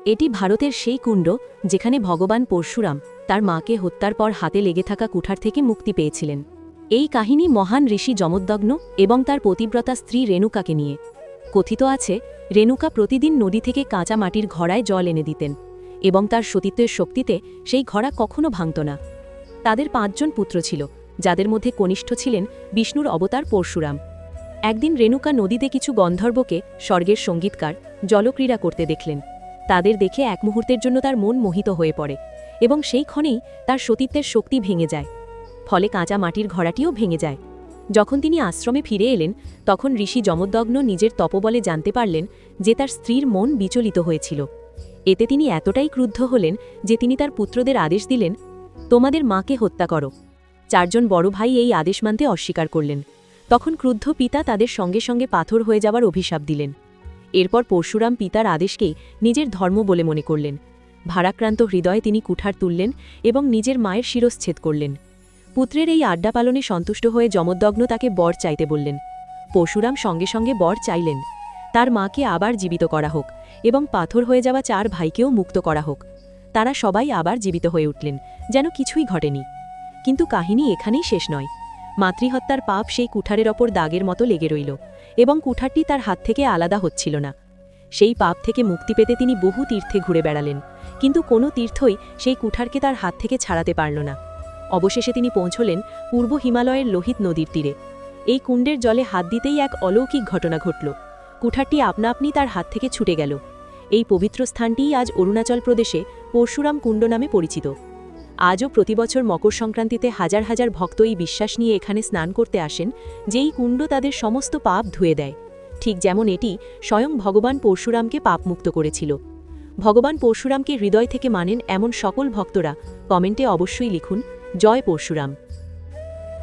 এটি ভারতের সেই কুণ্ড যেখানে ভগবান পরশুরাম তার মাকে হত্যার পর হাতে লেগে থাকা কুঠার থেকে মুক্তি পেয়েছিলেন। এই কাহিনী মহান ঋষি যমদগ্ন এবং তার পতিব্রতা স্ত্রী রেণুকাকে নিয়ে। কথিত আছে, রেণুকা প্রতিদিন নদী থেকে কাঁচা মাটির ঘড়ায় জল এনে দিতেন এবং তার সতীত্বের শক্তিতে সেই ঘড়া কখনো ভাঙত না। তাদের 5 জন পুত্র ছিল, যাদের মধ্যে কনিষ্ঠ ছিলেন বিষ্ণুর অবতার পরশুরাম। একদিন রেণুকা নদীতে কিছু গন্ধর্বকে, স্বর্গের সঙ্গীতকার, জলক্রীড়া করতে দেখলেন। তাদের দেখে এক মুহূর্তের জন্য তার মন মোহিত হয়ে পড়ে এবং সেই ক্ষণেই তার সতীত্বের শক্তি ভেঙে যায়। ফলে কাঁচা মাটির ঘড়াটিও ভেঙে যায়। যখন তিনি আশ্রমে ফিরে এলেন, তখন ঋষি যমদগ্ন নিজের তপবলে জানতে পারলেন যে তার স্ত্রীর মন বিচলিত হয়েছিল। এতে তিনি এতটাই ক্রুদ্ধ হলেন যে তিনি তার পুত্রদের আদেশ দিলেন, তোমাদের মাকে হত্যা করো। 4 জন বড় ভাই এই আদেশ মানতে অস্বীকার করলেন। তখন ক্রুদ্ধ পিতা তাদের সঙ্গে সঙ্গে পাথর হয়ে যাওয়ার অভিশাপ দিলেন। এরপর পরশুরাম পিতার আদেশকেই নিজের ধর্ম বলে মনে করলেন। ভারাক্রান্ত হৃদয়ে তিনি কুঠার তুললেন এবং নিজের মায়ের শিরশ্ছেদ করলেন। পুত্রের এই আড্ডা পালনে সন্তুষ্ট হয়ে যমদগ্ন তাকে বর চাইতে বললেন। পরশুরাম সঙ্গে সঙ্গে বর চাইলেন, তার মাকে আবার জীবিত করা হোক এবং পাথর হয়ে যাওয়া 4 ভাইকেও মুক্ত করা হোক। তারা সবাই আবার জীবিত হয়ে উঠলেন, যেন কিছুই ঘটেনি। কিন্তু কাহিনী এখানেই শেষ নয়। মাতৃহত্যার পাপ সেই কুঠারের ওপর দাগের মতো লেগে রইল এবং কুঠারটি তার হাত থেকে আলাদা হচ্ছিল না। সেই পাপ থেকে মুক্তি পেতে তিনি বহু তীর্থে ঘুরে বেড়ালেন, কিন্তু কোনো তীর্থই সেই কুঠারকে তার হাত থেকে ছাড়াতে পারল না। অবশেষে তিনি পৌঁছলেন পূর্ব হিমালয়ের লোহিত নদীর তীরে। এই কুণ্ডের জলে হাত দিতেই এক অলৌকিক ঘটনা ঘটল। কুঠারটি আপনা আপনি তার হাত থেকে ছুটে গেল। এই পবিত্র স্থানটিই আজ অরুণাচল প্রদেশে পরশুরাম কুণ্ড নামে পরিচিত। আজও প্রতিবছর মকর সংক্রান্তিতে হাজার হাজার ভক্ত এই বিশ্বাস নিয়ে এখানে স্নান করতে আসেন যে এই কুণ্ড তাদের সমস্ত পাপ ধুয়ে দেয়, ঠিক যেমন এটি স্বয়ং ভগবান পরশুরামকে পাপমুক্ত করেছিল। ভগবান পরশুরামকে হৃদয় থেকে মানেন এমন সকল ভক্তরা কমেন্টে অবশ্যই লিখুন, জয় পরশুরাম।